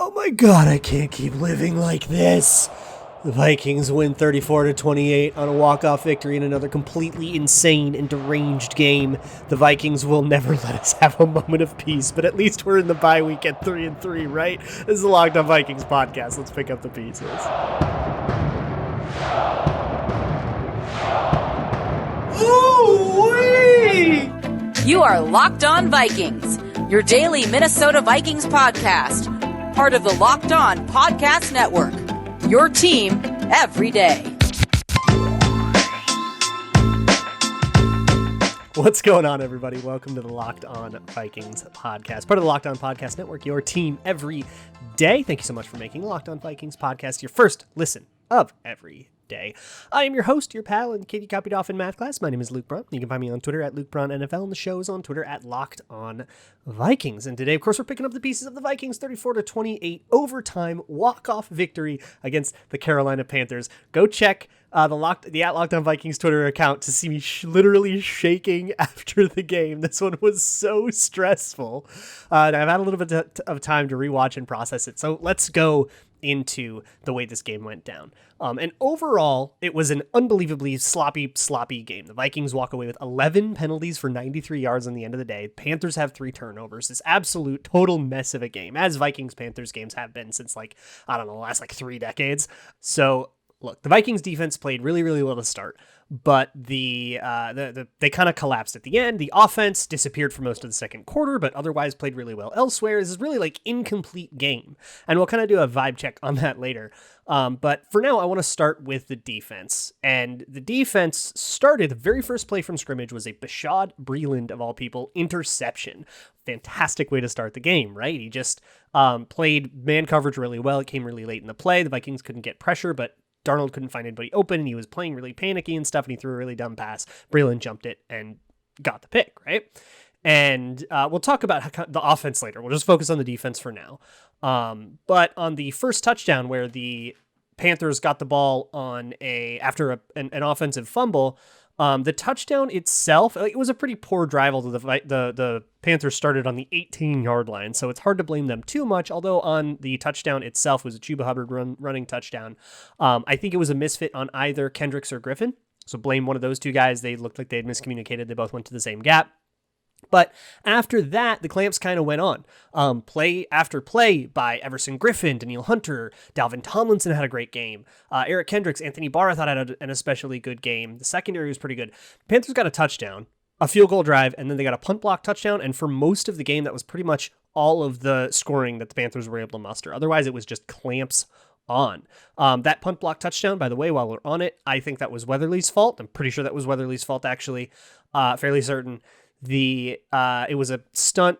Oh my god, I can't keep living like this. The Vikings win 34-28 on a walk-off victory in another completely insane and deranged game. The Vikings will never let us have a moment of peace, but at least we're in the bye week at 3-3, right? This is the Locked On Vikings podcast. Let's pick up the pieces. Ooh-wee! You are Locked On Vikings, your daily Minnesota Vikings podcast. Part of the Locked On Podcast Network. Your team every day. What's going on, everybody? Welcome to the Locked On Vikings podcast. Part of the Locked On Podcast Network, your team every day. Thank you so much for making Locked On Vikings podcast your first listen of every day. I am your host, your pal, and Katie copied off in math class. My name is Luke Braun. You can find me on Twitter at Luke Braun NFL, and the show is on Twitter at Locked On Vikings. And today, of course, we're picking up the pieces of the Vikings 34-28 overtime walk-off victory against the Carolina Panthers. Go check the at Locked On Vikings Twitter account to see me literally shaking after the game. This one was so stressful. And I've had a little bit of time to rewatch and process it. So let's go into the way this game went down. And overall, it was an unbelievably sloppy game. The Vikings walk away with 11 penalties for 93 yards on the end of the day. Panthers have 3 turnovers. This absolute total mess of a game, as Vikings-Panthers games have been since the last 3 decades. So look, the Vikings defense played really, really well to start, but they kind of collapsed at the end. The offense disappeared for most of the second quarter, but otherwise played really well elsewhere. This is really incomplete game, and we'll kind of do a vibe check on that later. But for now, I want to start with the defense, and the defense started, the very first play from scrimmage was a Bashaud Breeland, of all people, interception. Fantastic way to start the game, right? He just played man coverage really well. It came really late in the play. The Vikings couldn't get pressure, but Darnold couldn't find anybody open, and he was playing really panicky and stuff, and he threw a really dumb pass. Breeland jumped it and got the pick, right? And we'll talk about the offense later. We'll just focus on the defense for now. But on the first touchdown, where the Panthers got the ball after an offensive fumble, the touchdown itself, it was a pretty poor drive, although the Panthers started on the 18-yard line, so it's hard to blame them too much, although on the touchdown itself was a Chuba Hubbard running touchdown. I think it was a misfit on either Kendricks or Griffin, so blame one of those two guys. They looked like they had miscommunicated. They both went to the same gap. But after that, the clamps kind of went on. Play after play by Everson Griffin, Danielle Hunter, Dalvin Tomlinson had a great game. Eric Kendricks, Anthony Barr, I thought had an especially good game. The secondary was pretty good. Panthers got a touchdown, a field goal drive, and then they got a punt block touchdown. And for most of the game, that was pretty much all of the scoring that the Panthers were able to muster. Otherwise, it was just clamps on. That punt block touchdown, by the way, while we're on it, I think that was Weatherly's fault. I'm pretty sure that was Weatherly's fault, actually. Fairly certain. It was a stunt,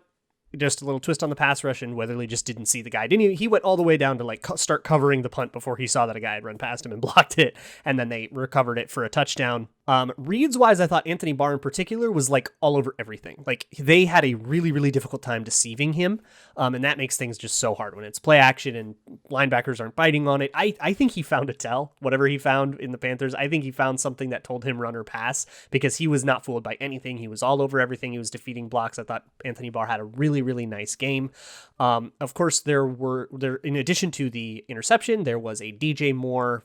just a little twist on the pass rush, and Weatherly just didn't see the guy. He went all the way down to start covering the punt before he saw that a guy had run past him and blocked it, and then they recovered it for a touchdown. Reads wise, I thought Anthony Barr in particular was all over everything. They had a really, really difficult time deceiving him. And that makes things just so hard when it's play action and linebackers aren't biting on it. I think he found a tell, whatever he found in the Panthers. I think he found something that told him run or pass, because he was not fooled by anything. He was all over everything. He was defeating blocks. I thought Anthony Barr had a really, really nice game. Of course, there in addition to the interception, there was a DJ Moore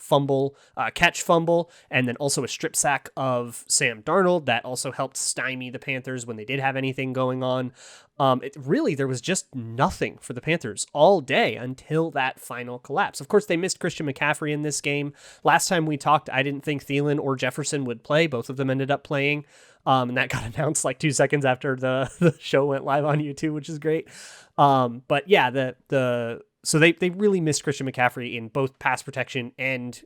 catch fumble, and then also a strip sack of Sam Darnold that also helped stymie the Panthers when they did have anything going on. There was just nothing for the Panthers all day until that final collapse. Of course, they missed Christian McCaffrey in this game. Last time we talked, I didn't think Thielen or Jefferson would play. Both of them ended up playing. And that got announced 2 seconds after the show went live on YouTube, which is great. But yeah, so they really missed Christian McCaffrey in both pass protection and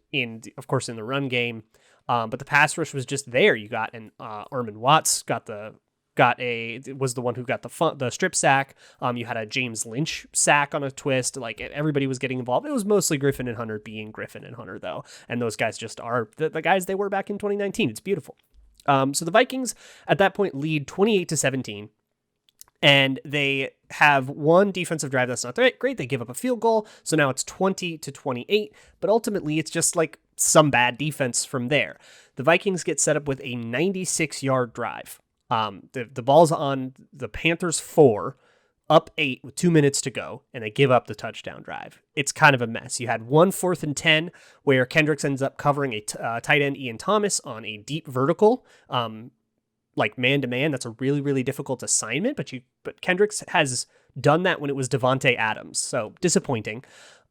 of course in the run game. But the pass rush was just there. You got Armin Watts was the one who got the strip sack. You had a James Lynch sack on a twist. Everybody was getting involved. It was mostly Griffin and Hunter being Griffin and Hunter, though. And those guys just are the guys they were back in 2019. It's beautiful. So the Vikings at that point lead 28-17. And they have one defensive drive that's not great. They give up a field goal. So now it's 20-28. But ultimately, it's just some bad defense from there. The Vikings get set up with a 96-yard drive. The ball's on the Panthers 4. up 8 with 2 minutes to go, and they give up the touchdown drive. It's kind of a mess. You had 1 4th and 10 where Kendricks ends up covering a tight end Ian Thomas on a deep vertical, like man-to-man. That's a really, really difficult assignment, but Kendricks has done that when it was Devontae Adams, so disappointing.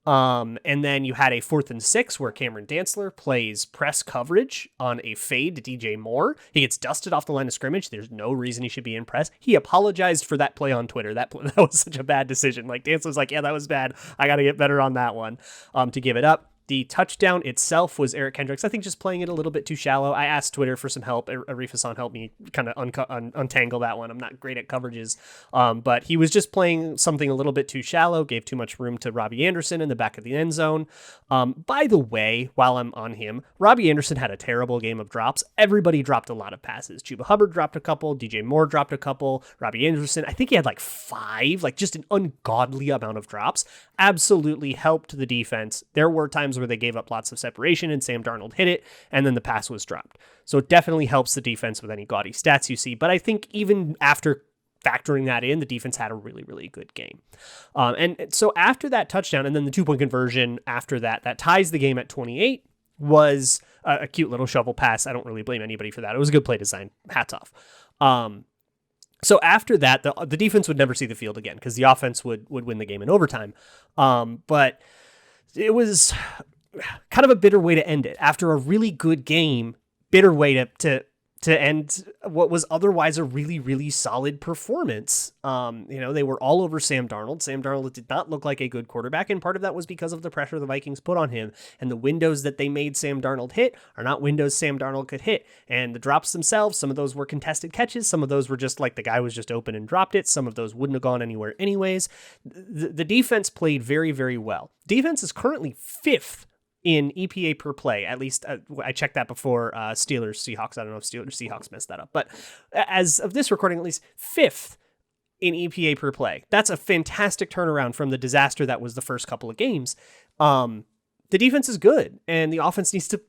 And then you had a 4th and 6 where Cameron Dantzler plays press coverage on a fade to DJ Moore. He gets dusted off the line of scrimmage. There's no reason he should be in press. He apologized for that play on Twitter. That was such a bad decision. Like, Dantzler's like, yeah, that was bad. I got to get better on that one, to give it up. The touchdown itself was Eric Kendricks, I think, just playing it a little bit too shallow. I asked Twitter for some help. Arif Hassan helped me kind of untangle that one. I'm not great at coverages, but he was just playing something a little bit too shallow, gave too much room to Robbie Anderson in the back of the end zone. By the way, while I'm on him, Robbie Anderson had a terrible game of drops. Everybody dropped a lot of passes. Chuba Hubbard dropped a couple. DJ Moore dropped a couple. Robbie Anderson, I think he had like 5, like just an ungodly amount of drops. Absolutely helped the defense. There were times where they gave up lots of separation and Sam Darnold hit it, and then the pass was dropped. So it definitely helps the defense with any gaudy stats you see. But I think even after factoring that in, the defense had a really, really good game. And so after that touchdown, and then the 2-point conversion after that ties the game at 28, was a cute little shovel pass. I don't really blame anybody for that. It was a good play design. Hats off. So after that, the defense would never see the field again because the offense would win the game in overtime. But it was kind of a bitter way to end it. After a really good game, bitter way to end what was otherwise a really, really solid performance. They were all over Sam Darnold. Sam Darnold did not look like a good quarterback, and part of that was because of the pressure the Vikings put on him, and the windows that they made Sam Darnold hit are not windows Sam Darnold could hit. And the drops themselves, some of those were contested catches, some of those were just like the guy was just open and dropped it, some of those wouldn't have gone anywhere anyways. The defense played very, very well. Defense is currently 5th in EPA per play. At least I checked that before Steelers Seahawks. I don't know if Steelers Seahawks messed that up, but as of this recording, at least 5th in EPA per play. That's a fantastic turnaround from the disaster that was the first couple of games. The defense is good, and the offense needs to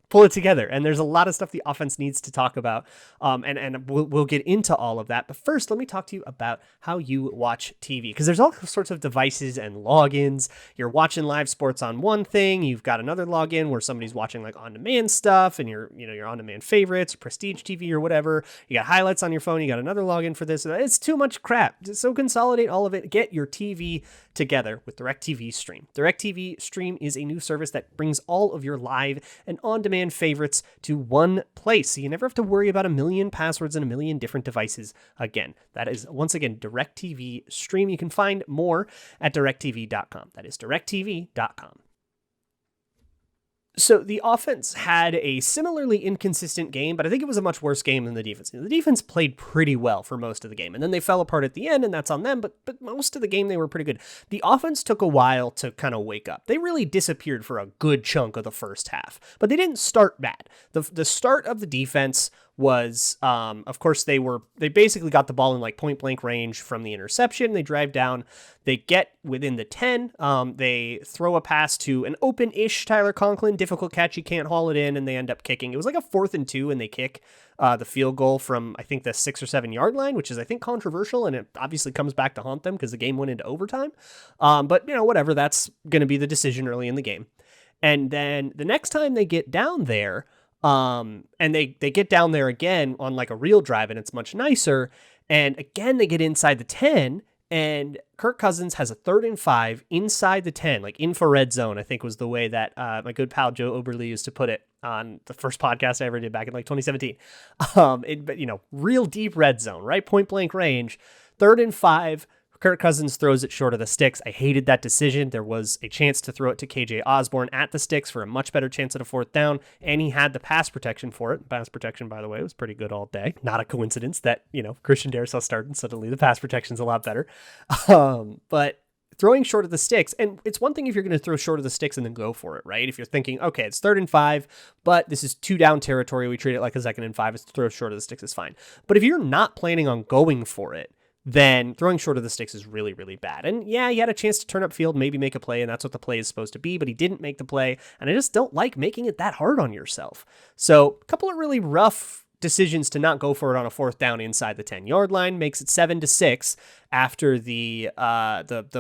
pull it together. And there's a lot of stuff the offense needs to talk about. And we'll get into all of that. But first, let me talk to you about how you watch TV, because there's all sorts of devices and logins. You're watching live sports on one thing. You've got another login where somebody's watching like on-demand stuff and your on-demand favorites, Prestige TV or whatever. You got highlights on your phone. You got another login for this. It's too much crap. So consolidate all of it. Get your TV together with DirecTV Stream. DirecTV Stream is a new service that brings all of your live and on-demand favorites to one place, so you never have to worry about a million passwords and a million different devices again. That is, once again, DirecTV Stream. You can find more at directv.com. That is directv.com. So the offense had a similarly inconsistent game, but I think it was a much worse game than the defense. The defense played pretty well for most of the game, and then they fell apart at the end, and that's on them, but most of the game they were pretty good. The offense took a while to kind of wake up. They really disappeared for a good chunk of the first half, but they didn't start bad. The start of the defense was, of course, they basically got the ball in like point blank range from the interception. They drive down, they get within the 10. They throw a pass to an open-ish Tyler Conklin, difficult catch. He can't haul it in, and they end up kicking. It was like a 4th and 2, and they kick the field goal from, I think, the 6 or 7 yard line, which is, I think, controversial, and it obviously comes back to haunt them because the game went into overtime. But, whatever, that's going to be the decision early in the game. And then the next time they get down there, and they get down there again on like a real drive, and it's much nicer. And again, they get inside the 10, and Kirk Cousins has a 3rd and 5 inside the 10, like infrared zone, I think was the way that my good pal Joe Oberle used to put it on the first podcast I ever did back in like 2017. But real deep red zone, right? Point blank range, 3rd and 5. Kirk Cousins throws it short of the sticks. I hated that decision. There was a chance to throw it to KJ Osborne at the sticks for a much better chance at a 4th down, and he had the pass protection for it. Pass protection, by the way, was pretty good all day. Not a coincidence that, Christian Darrisaw started, and suddenly the pass protection's a lot better. But throwing short of the sticks, and it's one thing if you're going to throw short of the sticks and then go for it, right? If you're thinking, okay, it's 3rd and 5, but this is 2 down territory, we treat it like a 2nd and 5, it's to throw short of the sticks is fine. But if you're not planning on going for it, then throwing short of the sticks is really, really bad. And yeah, he had a chance to turn up field, maybe make a play, and that's what the play is supposed to be, but he didn't make the play, and I just don't like making it that hard on yourself. So a couple of really rough decisions to not go for it on a fourth down inside the 10-yard line makes it 7-6 after the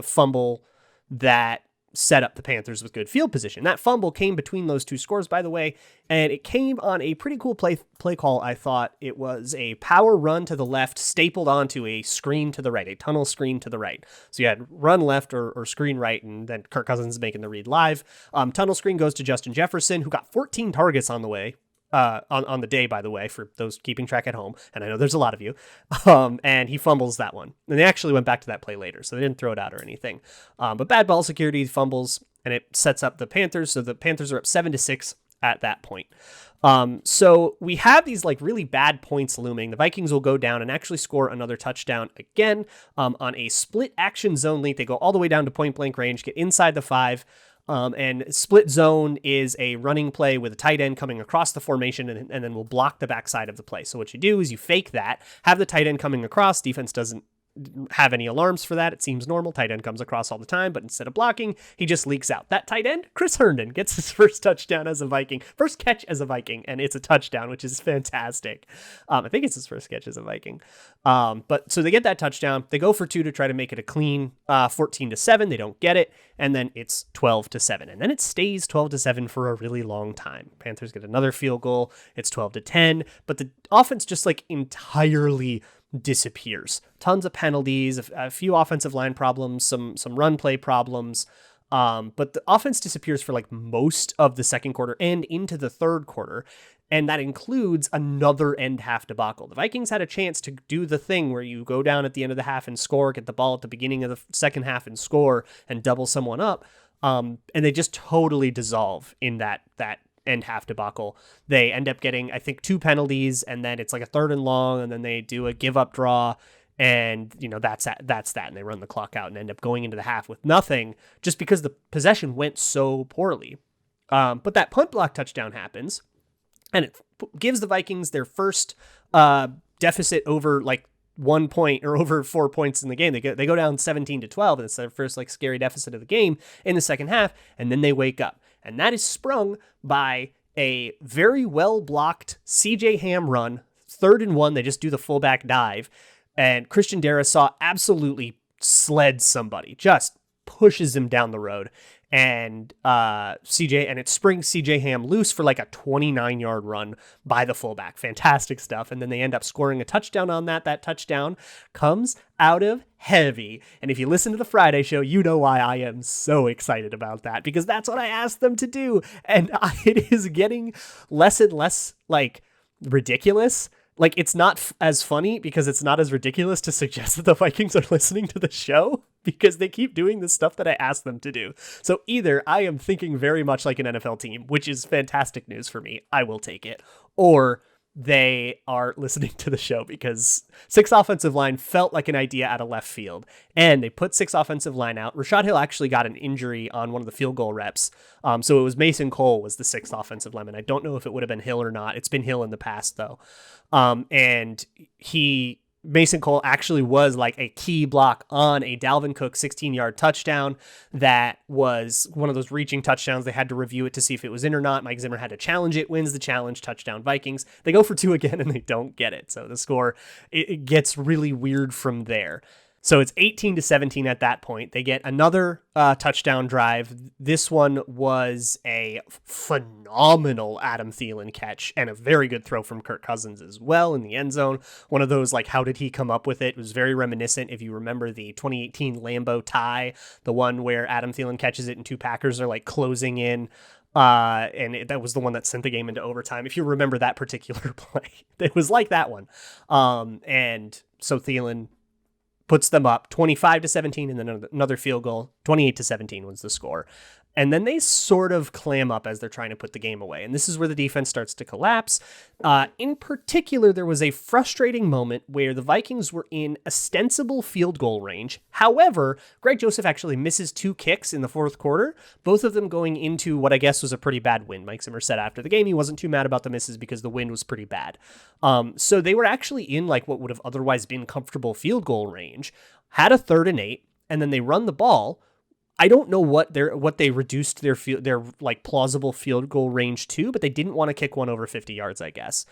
fumble that set up the Panthers with good field position. That fumble came between those two scores, by the way, and it came on a pretty cool play call. I thought it was a power run to the left stapled onto a screen to the right, a tunnel screen to the right. So you had run left or screen right, and then Kirk Cousins making the read live. Tunnel screen goes to Justin Jefferson, who got 14 targets on the way. On the day, by the way, for those keeping track at home, and I know there's a lot of you, and he fumbles that one. And they actually went back to that play later, so they didn't throw it out or anything. But bad ball security, fumbles, and it sets up the Panthers, so the Panthers are up 7-6 at that point. So we have these like really bad points looming. The Vikings will go down and actually score another touchdown again on a split action zone lead. They go all the way down to point blank range, get inside the 5. And split zone is a running play with a tight end coming across the formation and then will block the backside of the play. So what you do is you fake that, have the tight end coming across. Defense doesn't have any alarms for that. It seems normal. Tight end comes across all the time, but instead of blocking, he just leaks out. That tight end, Chris Herndon, gets his first touchdown as a Viking, first catch as a Viking, and it's a touchdown, which is fantastic. I think it's his first catch as a Viking. But so they get that touchdown. They go for 2 to try to make it a clean 14-7. They don't get it, and then it's 12-7, and then it stays 12-7 for a really long time. Panthers get another field goal. It's 12-10, but the offense just like entirely disappears. Tons of penalties, a few offensive line problems, some run play problems. But the offense disappears for like most of the second quarter and into the third quarter. And that includes another end half debacle. The Vikings had a chance to do the thing where you go down at the end of the half and score, get the ball at the beginning of the second half and score and double someone up. And they just totally dissolve in that end half debacle. They end up getting, I think, 2 penalties, and then it's like a 3rd and long, and then they do a give up draw, and that's that, and they run the clock out and end up going into the half with nothing just because the possession went so poorly. But that punt block touchdown happens, and it gives the Vikings their first deficit over like 1 point or over 4 points in the game. They go down 17-12, and it's their first like scary deficit of the game in the second half, and then they wake up. And that is sprung by a very well blocked CJ Ham run, 3rd and 1. They just do the fullback dive, and Christian Darrisaw absolutely sleds somebody, just pushes him down the road. And it springs CJ Ham loose for like a 29-yard run by the fullback. Fantastic stuff. And then they end up scoring a touchdown on that. That touchdown comes out of heavy. And if you listen to the Friday show, you know why I am so excited about that, because that's what I asked them to do. And it is getting less and less like ridiculous. Like, it's not as funny because it's not as ridiculous to suggest that the Vikings are listening to the show, because they keep doing the stuff that I asked them to do. So either I am thinking very much like an NFL team, which is fantastic news for me, I will take it, or they are listening to the show, because 6 offensive line felt like an idea out of left field, and they put 6 offensive line out. Rashad Hill actually got an injury on one of the field goal reps. So it was Mason Cole was the 6th offensive lineman. I don't know if it would have been Hill or not. It's been Hill in the past though. And Mason Cole actually was like a key block on a Dalvin Cook 16-yard touchdown that was one of those reaching touchdowns. They had to review it to see if it was in or not. Mike Zimmer had to challenge it, wins the challenge, touchdown Vikings. They go for 2 again and they don't get it. So the score, it gets really weird from there. So it's 18-17 at that point. They get another touchdown drive. This one was a phenomenal Adam Thielen catch and a very good throw from Kirk Cousins as well in the end zone. One of those, like, how did he come up with it? It was very reminiscent. If you remember the 2018 Lambeau tie, the one where Adam Thielen catches it and 2 Packers are like closing in. That was the one that sent the game into overtime. If you remember that particular play, it was like that one. And so Thielen puts them up 25-17, and then another field goal. 28-17 was the score. And then they sort of clam up as they're trying to put the game away. And this is where the defense starts to collapse. In particular, there was a frustrating moment where the Vikings were in ostensible field goal range. However, Greg Joseph actually misses 2 kicks in the fourth quarter, both of them going into what I guess was a pretty bad wind. Mike Zimmer said after the game he wasn't too mad about the misses because the wind was pretty bad. So they were actually in like what would have otherwise been comfortable field goal range, had a 3rd and 8, and then they run the ball. I don't know what they reduced their like plausible field goal range to, but they didn't want to kick one over 50 yards, I guess,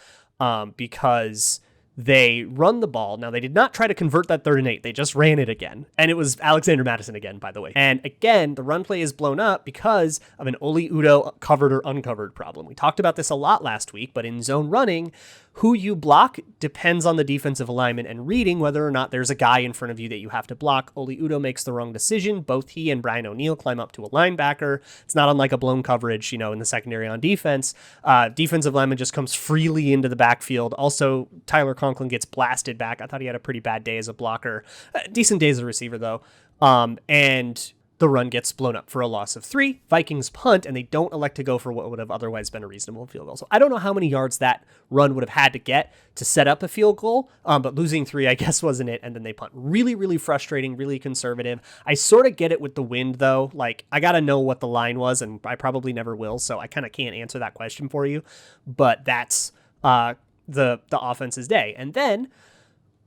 because they run the ball. Now, they did not try to convert that 3rd and 8. They just ran it again. And it was Alexander Mattison again, by the way. And again, the run play is blown up because of an Oli Udoh covered or uncovered problem. We talked about this a lot last week, but in zone running, who you block depends on the defensive alignment and reading whether or not there's a guy in front of you that you have to block. Oli Udoh makes the wrong decision. Both he and Brian O'Neill climb up to a linebacker. It's not unlike a blown coverage, in the secondary on defense. Defensive lineman just comes freely into the backfield. Also, Tyler Conklin gets blasted back. I thought he had a pretty bad day as a blocker. Decent day as a receiver, though. And the run gets blown up for a loss of 3. Vikings punt, and they don't elect to go for what would have otherwise been a reasonable field goal. So I don't know how many yards that run would have had to get to set up a field goal, but losing 3, I guess, wasn't it. And then they punt. Really, really frustrating, really conservative. I sort of get it with the wind, though. Like, I got to know what the line was, and I probably never will, so I kind of can't answer that question for you. But that's the offense's day. And then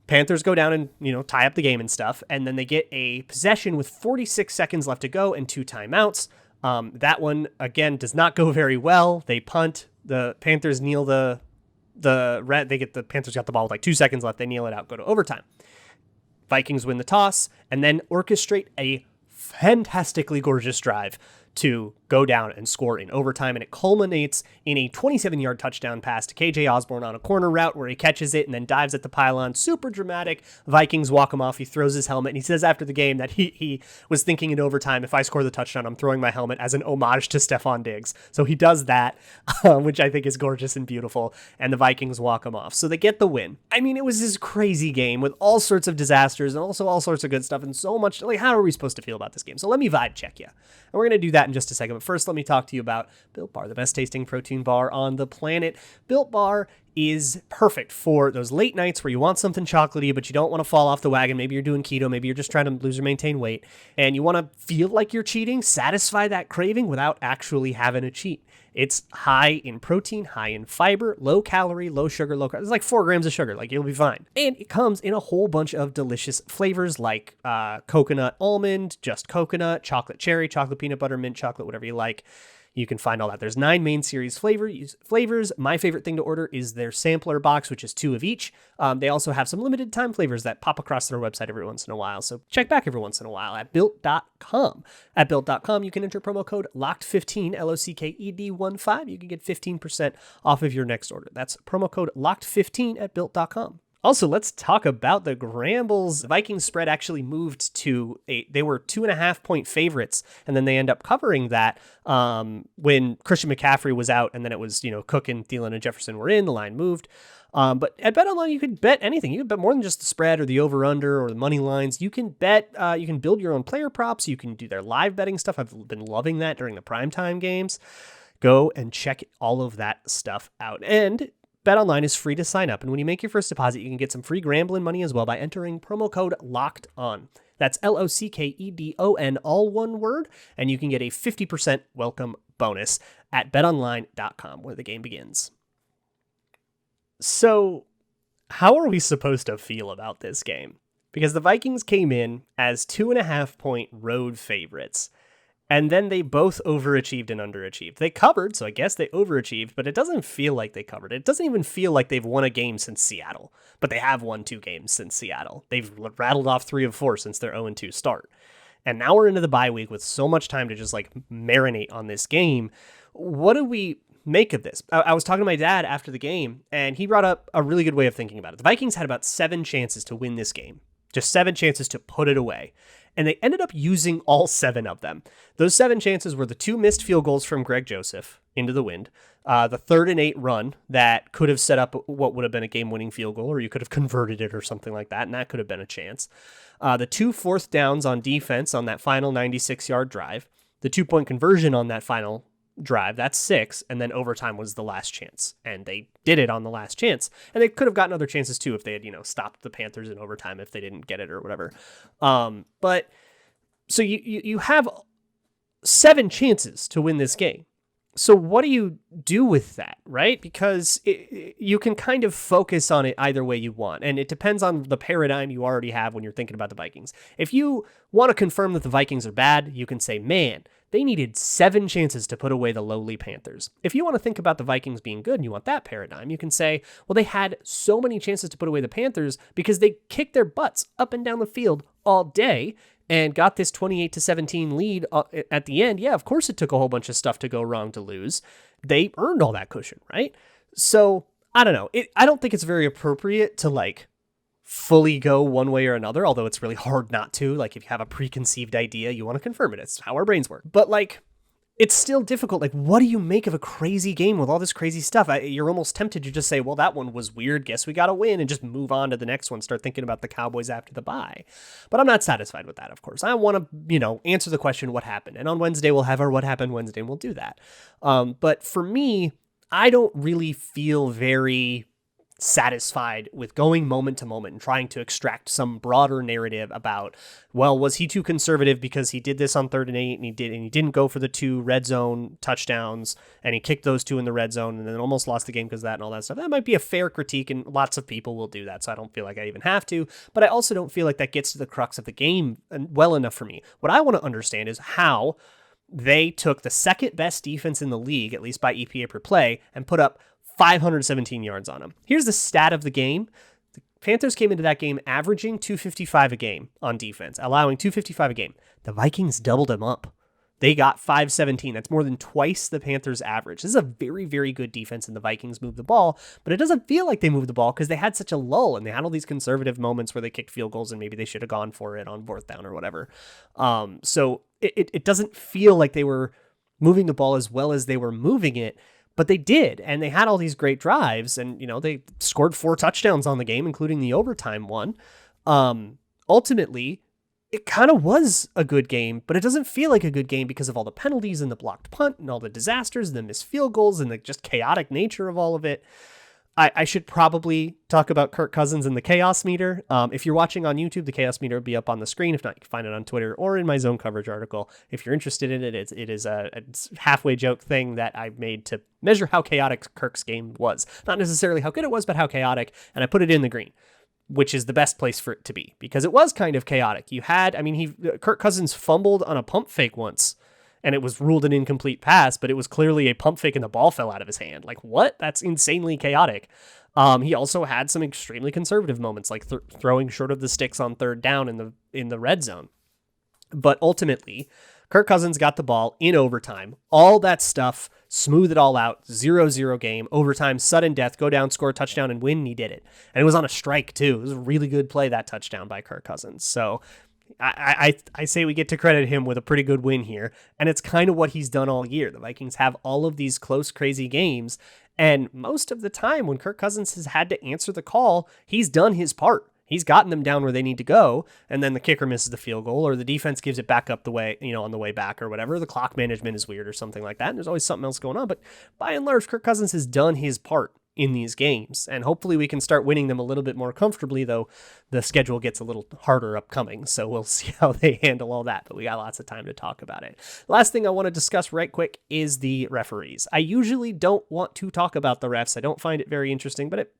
Panthers go down and, tie up the game and stuff, and then they get a possession with 46 seconds left to go and 2 timeouts. That one, again, does not go very well. They punt. The Panthers kneel the Panthers got the ball with like 2 seconds left. They kneel it out, go to overtime. Vikings win the toss, and then orchestrate a fantastically gorgeous drive to go down and score in overtime, and it culminates in a 27-yard touchdown pass to KJ Osborne on a corner route where he catches it and then dives at the pylon. Super dramatic. Vikings walk him off. He throws his helmet, and he says after the game that he was thinking in overtime, if I score the touchdown, I'm throwing my helmet as an homage to Stephon Diggs. So he does that, which I think is gorgeous and beautiful, and the Vikings walk him off. So they get the win. I mean, it was this crazy game with all sorts of disasters and also all sorts of good stuff and so much. Like, how are we supposed to feel about this game? So let me vibe check you. And we're going to do that in just a second. But first, let me talk to you about Built Bar, the best tasting protein bar on the planet. Built Bar is perfect for those late nights where you want something chocolatey, but you don't want to fall off the wagon. Maybe you're doing keto. Maybe you're just trying to lose or maintain weight, and you want to feel like you're cheating, satisfy that craving without actually having a cheat. It's high in protein, high in fiber, low calorie, low sugar, low carb. It's like 4 grams of sugar. Like, you'll be fine. And it comes in a whole bunch of delicious flavors like coconut almond, just coconut, chocolate cherry, chocolate peanut butter, mint chocolate, whatever you like. You can find all that. There's 9 main series flavors. My favorite thing to order is their sampler box, which is 2 of each. They also have some limited time flavors that pop across their website every once in a while. So check back every once in a while at Built.com. At Built.com, you can enter promo code LOCKED15, LOCKED15. You can get 15% off of your next order. That's promo code LOCKED15 at Built.com. Also, let's talk about the Grambles. The Vikings spread actually moved to they were 2.5-point favorites, and then they end up covering that when Christian McCaffrey was out, and then it was, Cook and Thielen and Jefferson were in, the line moved. But at BetOnline, you could bet anything. You can bet more than just the spread or the over-under or the money lines. You can bet, you can build your own player props. You can do their live betting stuff. I've been loving that during the primetime games. Go and check all of that stuff out. And BetOnline is free to sign up, and when you make your first deposit, you can get some free Gramblin' money as well by entering promo code LOCKEDON. That's LOCKEDON, all one word, and you can get a 50% welcome bonus at betonline.com, where the game begins. So, how are we supposed to feel about this game? Because the Vikings came in as 2.5-point road favorites, and then they both overachieved and underachieved. They covered, so I guess they overachieved, but it doesn't feel like they covered. It doesn't even feel like they've won a game since Seattle, but they have won 2 games since Seattle. They've rattled off 3 of 4 since their 0-2 start. And now we're into the bye week with so much time to just marinate on this game. What do we make of this? I was talking to my dad after the game, and he brought up a really good way of thinking about it. The Vikings had about 7 chances to win this game, just 7 chances to put it away. And they ended up using all 7 of them. Those 7 chances were the 2 missed field goals from Greg Joseph into the wind, the 3rd and 8 run that could have set up what would have been a game-winning field goal, or you could have converted it or something like that, and that could have been a chance. The 2 4th downs on defense on that final 96-yard drive, the 2-point conversion on that final drive, that's 6, and then overtime was the last chance, and they did it on the last chance, and they could have gotten other chances too if they had stopped the Panthers in overtime if they didn't get it or whatever. But so you have 7 chances to win this game, So what do you do with that, right? Because you can kind of focus on it either way you want, and it depends on the paradigm you already have when you're thinking about the Vikings. If you want to confirm that the Vikings are bad, you can say, man, they needed 7 chances to put away the lowly Panthers. If you want to think about the Vikings being good and you want that paradigm, you can say, well, they had so many chances to put away the Panthers because they kicked their butts up and down the field all day and got this 28-17 lead at the end. Yeah, of course it took a whole bunch of stuff to go wrong to lose. They earned all that cushion, right? So, I don't know. I don't think it's very appropriate to like fully go one way or another, although it's really hard not to. Like if you have a preconceived idea, you want to confirm it. It's how our brains work. But like, it's still difficult. Like, what do you make of a crazy game with all this crazy stuff? You're almost tempted to just say, well, that one was weird. Guess we got to win and just move on to the next one. Start thinking about the Cowboys after the bye. But I'm not satisfied with that, of course. I want to, answer the question, what happened? And on Wednesday, we'll have our What Happened Wednesday, and we'll do that. But for me, I don't really feel very satisfied with going moment to moment and trying to extract some broader narrative about, well, was he too conservative because he did this on 3rd and 8 and he didn't go for the 2 red zone touchdowns and he kicked those 2 in the red zone and then almost lost the game because of that and all that stuff. That might be a fair critique, and lots of people will do that, so I don't feel like I even have to, but I also don't feel like that gets to the crux of the game well enough for me. What I want to understand is how they took the second best defense in the league, at least by EPA per play, and put up 517 yards on them. Here's the stat of the game. The Panthers came into that game averaging 255 a game on defense, allowing 255 a game. The Vikings doubled them up. They got 517. That's more than twice the Panthers' average. This is a very, very good defense, and the Vikings moved the ball, but it doesn't feel like they moved the ball because they had such a lull, and they had all these conservative moments where they kicked field goals, and maybe they should have gone for it on 4th down or whatever. So it doesn't feel like they were moving the ball as well as they were moving it. But they did, and they had all these great drives, and, they scored 4 touchdowns on the game, including the overtime one. Ultimately, it kind of was a good game, but it doesn't feel like a good game because of all the penalties and the blocked punt and all the disasters and the missed field goals and the just chaotic nature of all of it. I should probably talk about Kirk Cousins and the chaos meter. If you're watching on YouTube, the chaos meter will be up on the screen. If not, you can find it on Twitter or in my zone coverage article. If you're interested in it, it is a halfway joke thing that I made to measure how chaotic Kirk's game was. Not necessarily how good it was, but how chaotic. And I put it in the green, which is the best place for it to be because it was kind of chaotic. Kirk Cousins fumbled on a pump fake once, and it was ruled an incomplete pass, but it was clearly a pump fake and the ball fell out of his hand. Like, what? That's insanely chaotic. He also had some extremely conservative moments, like throwing short of the sticks on 3rd down in the red zone. But ultimately, Kirk Cousins got the ball in overtime. All that stuff, smooth it all out, 0-0 game, overtime, sudden death, go down, score a touchdown, and win, and he did it. And it was on a strike, too. It was a really good play, that touchdown by Kirk Cousins. So I say we get to credit him with a pretty good win here, and it's kind of what he's done all year. The Vikings have all of these close, crazy games, and most of the time when Kirk Cousins has had to answer the call, he's done his part. He's gotten them down where they need to go, and then the kicker misses the field goal, or the defense gives it back up the way, on the way back or whatever. The clock management is weird or something like that, and there's always something else going on, but by and large, Kirk Cousins has done his part in these games, and hopefully we can start winning them a little bit more comfortably, though the schedule gets a little harder upcoming, so we'll see how they handle all that, but we got lots of time to talk about it. Last thing I want to discuss right quick is the referees. I usually don't want to talk about the refs. I don't find it very interesting, but it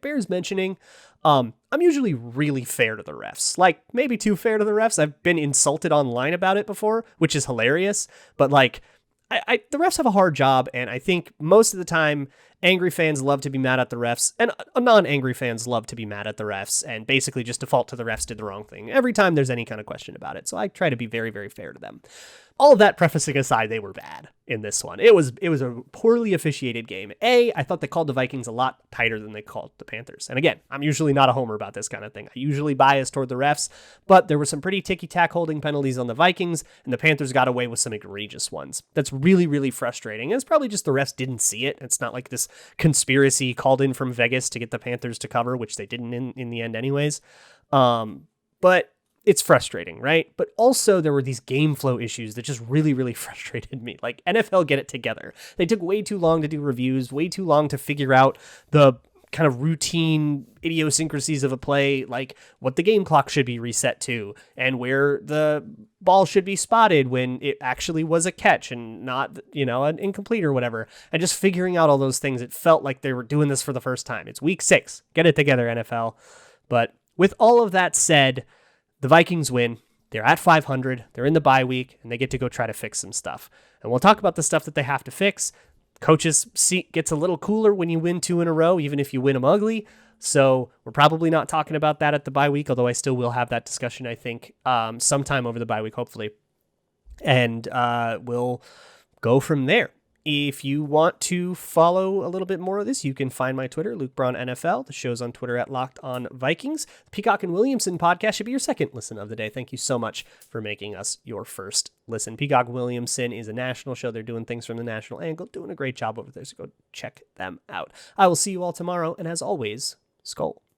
bears mentioning. I'm usually really fair to the refs, like maybe too fair to the refs. I've been insulted online about it before, which is hilarious, but like, the refs have a hard job, and I think most of the time angry fans love to be mad at the refs, and non-angry fans love to be mad at the refs and basically just default to the refs did the wrong thing every time there's any kind of question about it. So I try to be very, very fair to them. All of that prefacing aside, they were bad in this one. It was a poorly officiated game. I thought they called the Vikings a lot tighter than they called the Panthers. And again, I'm usually not a homer about this kind of thing. I usually bias toward the refs, but there were some pretty ticky-tack holding penalties on the Vikings, and the Panthers got away with some egregious ones. That's really, really frustrating. And it's probably just the refs didn't see it. It's not like this conspiracy called in from Vegas to get the Panthers to cover, which they didn't in the end anyways. But it's frustrating, right? But also there were these game flow issues that just really, really frustrated me. Like, NFL, get it together. They took way too long to do reviews, way too long to figure out the kind of routine idiosyncrasies of a play, like what the game clock should be reset to and where the ball should be spotted when it actually was a catch and not, an incomplete or whatever. And just figuring out all those things, it felt like they were doing this for the first time. It's week 6. Get it together, NFL. But with all of that said, the Vikings win. They're at 500. They're in the bye week, and they get to go try to fix some stuff. And we'll talk about the stuff that they have to fix. Coach's seat gets a little cooler when you win 2 in a row, even if you win them ugly. So we're probably not talking about that at the bye week, although I still will have that discussion, I think, sometime over the bye week, hopefully. And we'll go from there. If you want to follow a little bit more of this, you can find my Twitter, Luke Braun NFL. The show's on Twitter at Locked On Vikings. The Peacock and Williamson podcast should be your second listen of the day. Thank you so much for making us your first listen. Peacock Williamson is a national show. They're doing things from the national angle, doing a great job over there, so go check them out. I will see you all tomorrow, and as always, Skol.